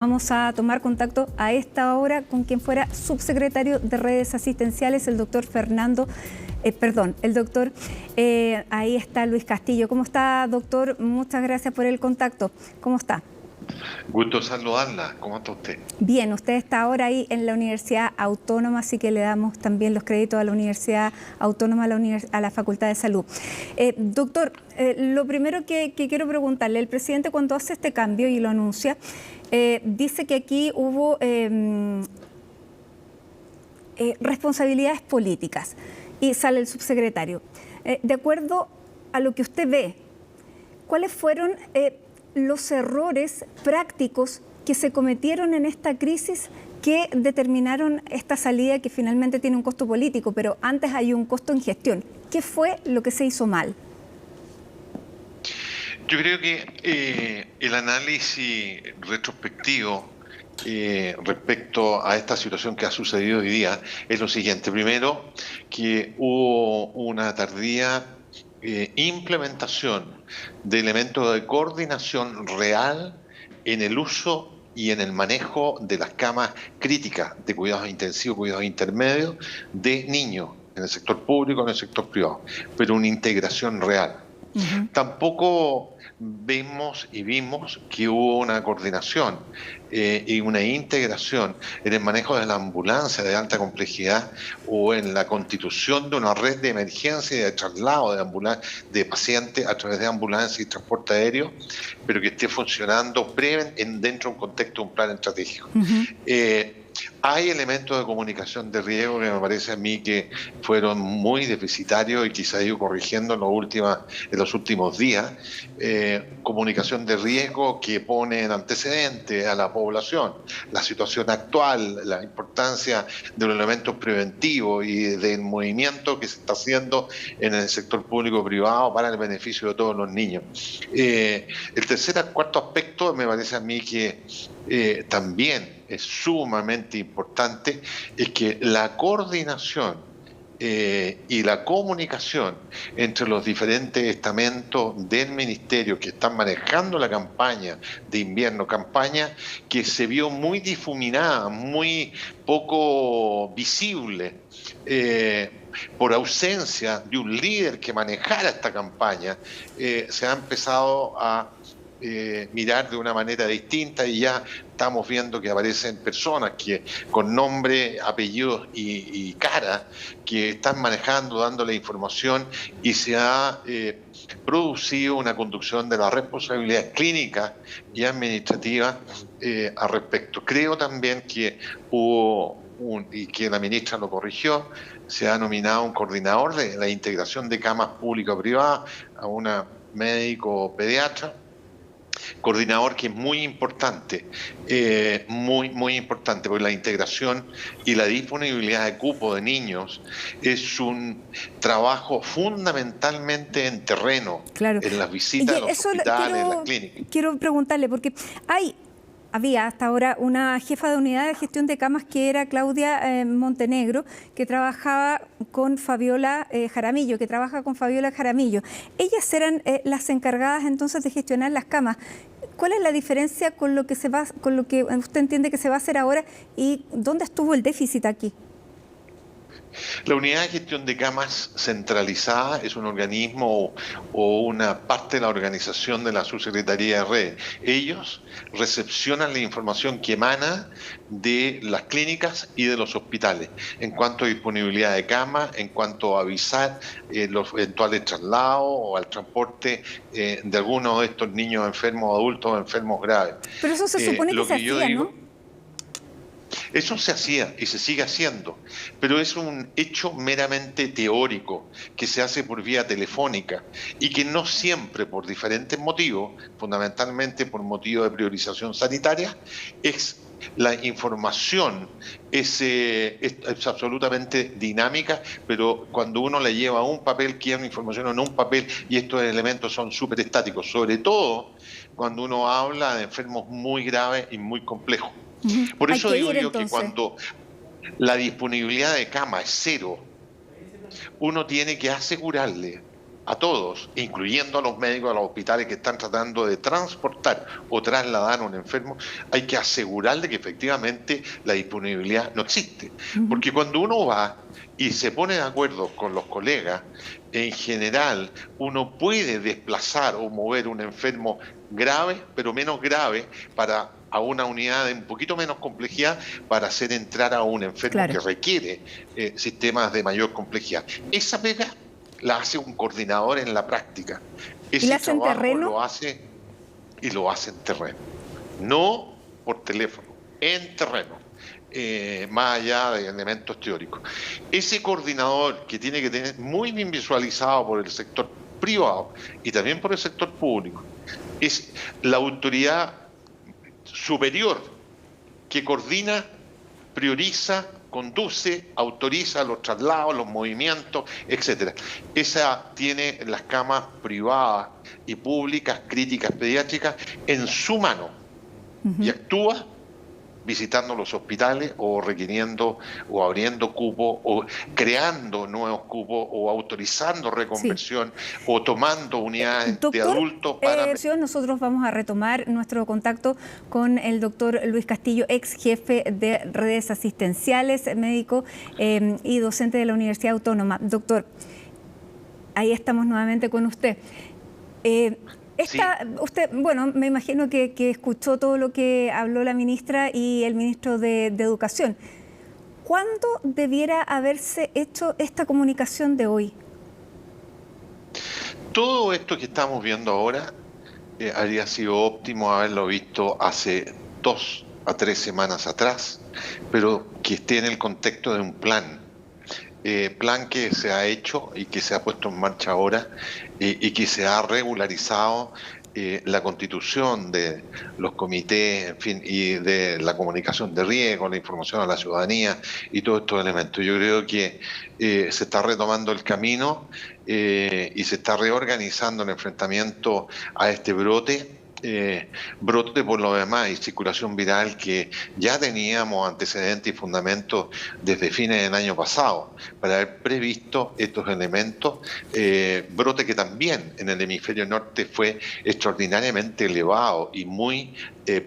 Vamos a tomar contacto a esta hora con quien fuera subsecretario de redes asistenciales, el doctor ahí está Luis Castillo. ¿Cómo está, doctor? Muchas gracias por el contacto. ¿Cómo está? Gusto saludarla. ¿Cómo está usted? Bien, usted está ahora ahí en la Universidad Autónoma, así que le damos también los créditos a la Universidad Autónoma, a la Facultad de Salud. Doctor, lo primero que quiero preguntarle, el presidente cuando hace este cambio y lo anuncia, dice que aquí hubo responsabilidades políticas y sale el subsecretario. De acuerdo a lo que usted ve, ¿cuáles fueron los errores prácticos que se cometieron en esta crisis que determinaron esta salida que finalmente tiene un costo político, pero antes hay un costo en gestión? ¿Qué fue lo que se hizo mal? Yo creo que el análisis retrospectivo respecto a esta situación que ha sucedido hoy día es lo siguiente. Primero, que hubo una tardía implementación de elementos de coordinación real en el uso y en el manejo de las camas críticas de cuidados intensivos, cuidados intermedios de niños en el sector público, en el sector privado, pero una integración real. Tampoco vimos que hubo una coordinación y una integración en el manejo de la ambulancia de alta complejidad o en la constitución de una red de emergencia y de traslado de pacientes a través de ambulancia y transporte aéreo, pero que esté funcionando dentro de un contexto de un plan estratégico. Hay elementos de comunicación de riesgo que me parece a mí que fueron muy deficitarios y que se ha ido corrigiendo en los últimos días. Comunicación de riesgo que pone en antecedente a la población la situación actual, la importancia de los elementos preventivos y del movimiento que se está haciendo en el sector público-privado para el beneficio de todos los niños. El cuarto aspecto me parece a mí que también es sumamente importante, es que la coordinación y la comunicación entre los diferentes estamentos del ministerio que están manejando la campaña de invierno, campaña que se vio muy difuminada, muy poco visible, por ausencia de un líder que manejara esta campaña, se ha empezado a mirar de una manera distinta y ya estamos viendo que aparecen personas que con nombre, apellidos y cara que están manejando, dándole información y se ha producido una conducción de las responsabilidades clínicas y administrativas al respecto. Creo también que y que la ministra lo corrigió, se ha nominado un coordinador de la integración de camas públicas-privadas a una médico pediatra, coordinador que es muy importante, muy importante, porque la integración y la disponibilidad de cupo de niños es un trabajo fundamentalmente en terreno, claro, en las visitas a los hospitales, en las clínicas. Quiero preguntarle, porque había hasta ahora una jefa de unidad de gestión de camas que era Claudia Montenegro, que trabajaba con Fabiola Jaramillo, Ellas eran las encargadas entonces de gestionar las camas. ¿Cuál es la diferencia con lo que usted entiende que se va a hacer ahora y dónde estuvo el déficit aquí? La unidad de gestión de camas centralizada es un organismo o una parte de la organización de la subsecretaría de redes. Ellos recepcionan la información que emana de las clínicas y de los hospitales en cuanto a disponibilidad de camas, en cuanto a avisar los eventuales traslados o al transporte de algunos de estos niños enfermos, adultos enfermos graves. Pero eso se supone que se hacía, ¿no? Eso se hacía y se sigue haciendo, pero es un hecho meramente teórico que se hace por vía telefónica y que no siempre, por diferentes motivos, fundamentalmente por motivos de priorización sanitaria, la información es absolutamente dinámica, pero cuando uno le lleva un papel, quiere una información en un papel y estos elementos son súper estáticos, sobre todo cuando uno habla de enfermos muy graves y muy complejos. Por eso digo yo que cuando la disponibilidad de cama es cero, uno tiene que asegurarle a todos, incluyendo a los médicos, a los hospitales que están tratando de transportar o trasladar a un enfermo, hay que asegurar de que efectivamente la disponibilidad no existe. Porque cuando uno va y se pone de acuerdo con los colegas, en general uno puede desplazar o mover un enfermo grave, pero menos grave, a una unidad de un poquito menos complejidad para hacer entrar a un enfermo que requiere sistemas de mayor complejidad. Esa pega la hace un coordinador en la práctica. ¿Y la hace en terreno? Lo hace en terreno. No por teléfono, en terreno. Más allá de elementos teóricos. Ese coordinador que tiene que tener muy bien visualizado por el sector privado y también por el sector público, es la autoridad superior que coordina, prioriza, conduce, autoriza los traslados, los movimientos, etcétera. Esa tiene las camas privadas y públicas, críticas pediátricas, en su mano y actúa visitando los hospitales o requiriendo o abriendo cupos o creando nuevos cupos o autorizando reconversión o tomando unidades de adultos para... Nosotros vamos a retomar nuestro contacto con el doctor Luis Castillo, ex jefe de redes asistenciales, médico y docente de la Universidad Autónoma. Doctor, ahí estamos nuevamente con usted. Usted, bueno, me imagino que escuchó todo lo que habló la ministra y el ministro de Educación. ¿Cuándo debiera haberse hecho esta comunicación de hoy? Todo esto que estamos viendo ahora habría sido óptimo haberlo visto hace 2 a 3 semanas atrás, pero que esté en el contexto de un plan. Plan que se ha hecho y que se ha puesto en marcha ahora y que se ha regularizado la constitución de los comités, en fin, y de la comunicación de riesgo, la información a la ciudadanía y todos estos elementos. Yo creo que se está retomando el camino y se está reorganizando el enfrentamiento a este brote. Brote por lo demás y circulación viral que ya teníamos antecedentes y fundamentos desde fines del año pasado para haber previsto estos elementos, brote que también en el hemisferio norte fue extraordinariamente elevado y muy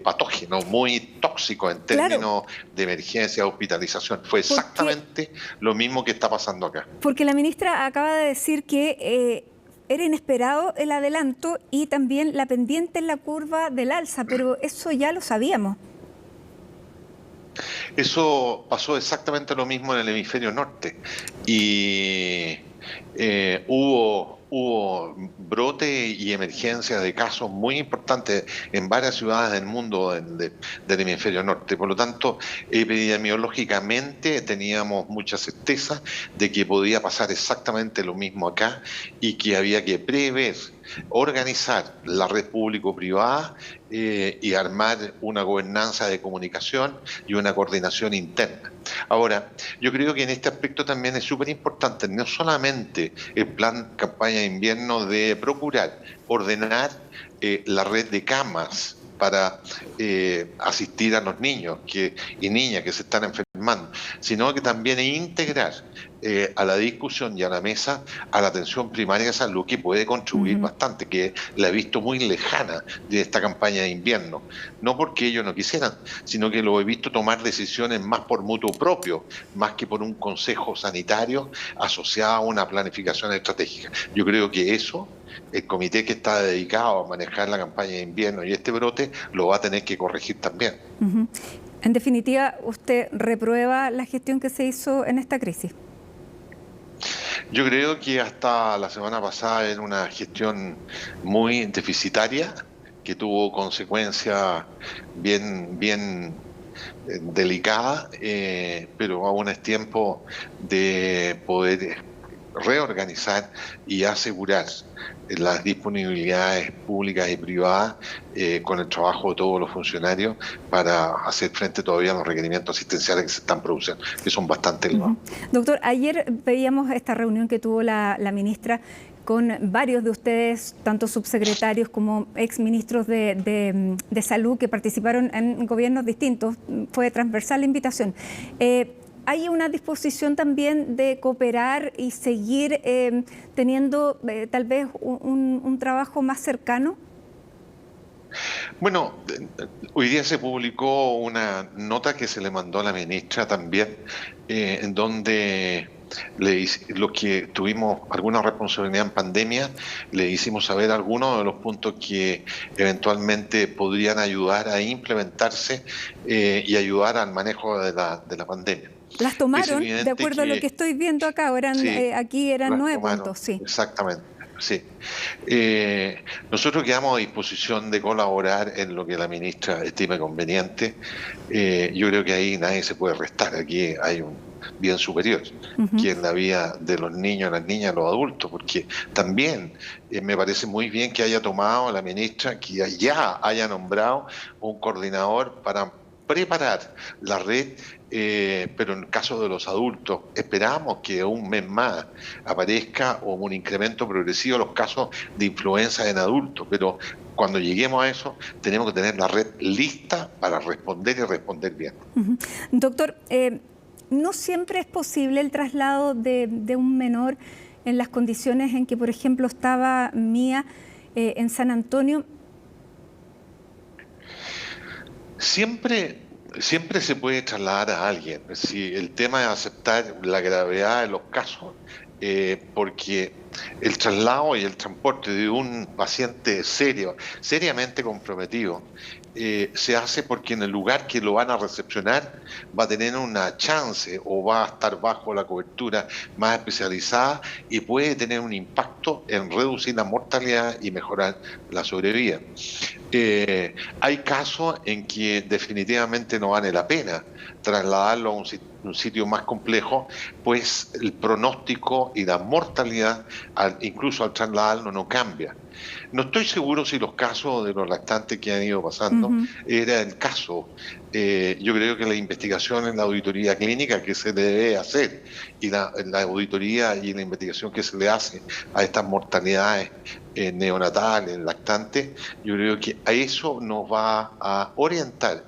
patógeno, muy tóxico en términos de emergencia, hospitalización. Fue exactamente lo mismo que está pasando acá. Porque la ministra acaba de decir que era inesperado el adelanto y también la pendiente en la curva del alza, pero eso ya lo sabíamos. Eso pasó exactamente lo mismo en el hemisferio norte y hubo brote y emergencia de casos muy importantes en varias ciudades del mundo del hemisferio norte. Por lo tanto, epidemiológicamente teníamos mucha certeza de que podía pasar exactamente lo mismo acá y que había que prever, organizar la red público-privada y armar una gobernanza de comunicación y una coordinación interna. Ahora, yo creo que en este aspecto también es súper importante, no solamente el plan campaña de invierno de procurar ordenar la red de camas para asistir a los niños y niñas que se están enfermando, sino que también integrar a la discusión y a la mesa a la atención primaria de salud, que puede contribuir bastante, que la he visto muy lejana de esta campaña de invierno. No porque ellos no quisieran, sino que lo he visto tomar decisiones más por mutuo propio, más que por un consejo sanitario asociado a una planificación estratégica. Yo creo que eso, el comité que está dedicado a manejar la campaña de invierno y este brote, lo va a tener que corregir también. En definitiva, ¿usted reprueba la gestión que se hizo en esta crisis? Yo creo que hasta la semana pasada era una gestión muy deficitaria, que tuvo consecuencias bien delicadas, pero aún es tiempo de poder reorganizar y asegurar las disponibilidades públicas y privadas con el trabajo de todos los funcionarios para hacer frente todavía a los requerimientos asistenciales que se están produciendo, que son bastante elevados. Doctor, ayer veíamos esta reunión que tuvo la ministra con varios de ustedes, tanto subsecretarios como exministros de salud que participaron en gobiernos distintos. Fue transversal la invitación. ¿hay una disposición también de cooperar y seguir teniendo tal vez un trabajo más cercano? Bueno, hoy día se publicó una nota que se le mandó a la ministra también, en donde los que tuvimos alguna responsabilidad en pandemia, le hicimos saber algunos de los puntos que eventualmente podrían ayudar a implementarse y ayudar al manejo de la pandemia. Las Es tomaron, de evidente acuerdo a lo que que estoy viendo acá, sí, aquí eran las 9 tomaron, puntos, sí. exactamente, sí. Nosotros quedamos a disposición de colaborar en lo que la ministra estime conveniente. Yo creo que ahí nadie se puede restar, aquí hay un bien superior, Ujú. que es la vida de los niños, las niñas, los adultos, porque también me parece muy bien que haya tomado la ministra, que ya haya nombrado un coordinador para preparar la red, pero en el caso de los adultos, esperamos que un mes más aparezca un incremento progresivo de los casos de influenza en adultos, pero cuando lleguemos a eso, tenemos que tener la red lista para responder y responder bien. Ujú. Doctor, no siempre es posible el traslado de un menor en las condiciones en que, por ejemplo, estaba Mía en San Antonio. Siempre se puede trasladar a alguien. Si el tema es aceptar la gravedad de los casos, porque el traslado y el transporte de un paciente seriamente comprometido, se hace porque en el lugar que lo van a recepcionar va a tener una chance o va a estar bajo la cobertura más especializada y puede tener un impacto en reducir la mortalidad y mejorar la sobrevida. Hay casos en que definitivamente no vale la pena trasladarlo a un sitio más complejo, pues el pronóstico y la mortalidad, incluso al trasladarlo, no cambia. No estoy seguro si los casos de los lactantes que han ido pasando Ujú. era el caso. Yo creo que la investigación en la auditoría clínica que se debe hacer y la auditoría y la investigación que se le hace a estas mortalidades neonatales, lactantes, yo creo que a eso nos va a orientar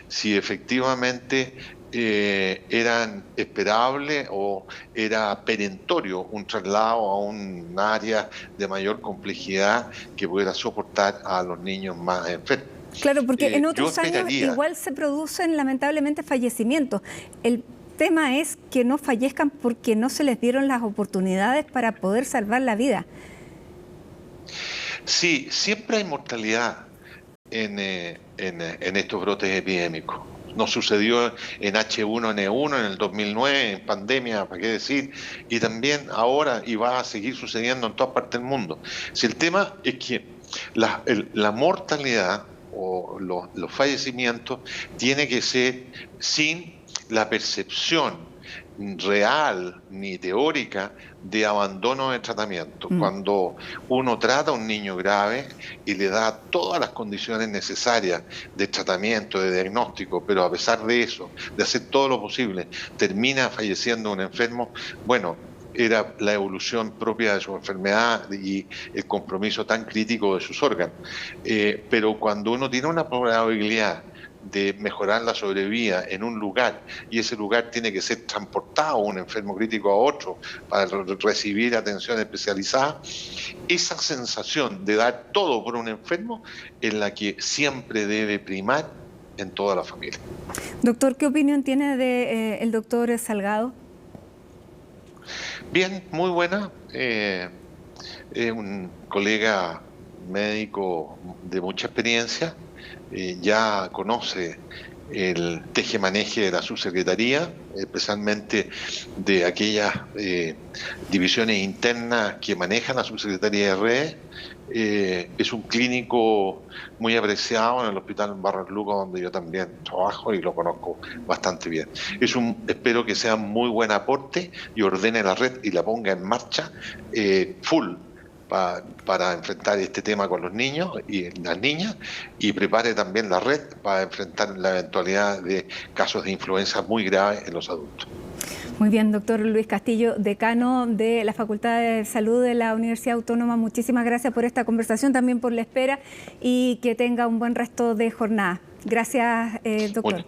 si efectivamente eran esperables o era perentorio un traslado a un área de mayor complejidad que pudiera soportar a los niños más enfermos. Claro, porque en Yo otros años esperaría, igual se producen lamentablemente fallecimientos. El tema es que no fallezcan porque no se les dieron las oportunidades para poder salvar la vida. sí, siempre hay mortalidad en estos brotes epidémicos. Nos sucedió en H1N1 en el 2009, en pandemia, para qué decir, y también ahora y va a seguir sucediendo en todas partes del mundo. Si el tema es que la mortalidad o los fallecimientos tiene que ser sin la percepción real ni teórica de abandono de tratamiento. Mm. Cuando uno trata a un niño grave y le da todas las condiciones necesarias de tratamiento, de diagnóstico, pero a pesar de eso, de hacer todo lo posible, termina falleciendo un enfermo, bueno, era la evolución propia de su enfermedad y el compromiso tan crítico de sus órganos. Pero cuando uno tiene una probabilidad de mejorar la sobrevida en un lugar y ese lugar tiene que ser transportado un enfermo crítico a otro para recibir atención especializada, esa sensación de dar todo por un enfermo es la que siempre debe primar en toda la familia. Doctor, ¿qué opinión tiene de el doctor Salgado? Bien, muy buena. Es un colega médico de mucha experiencia, ya conoce el tejemaneje de la subsecretaría, especialmente de aquellas divisiones internas que manejan la subsecretaría de redes. Es un clínico muy apreciado en el Hospital Barros Luco, donde yo también trabajo y lo conozco bastante bien. Espero que sea un muy buen aporte y ordene la red y la ponga en marcha full para enfrentar este tema con los niños y las niñas y prepare también la red para enfrentar la eventualidad de casos de influenza muy graves en los adultos. Muy bien, doctor Luis Castillo, decano de la Facultad de Salud de la Universidad Autónoma. Muchísimas gracias por esta conversación, también por la espera y que tenga un buen resto de jornada. Gracias, doctor.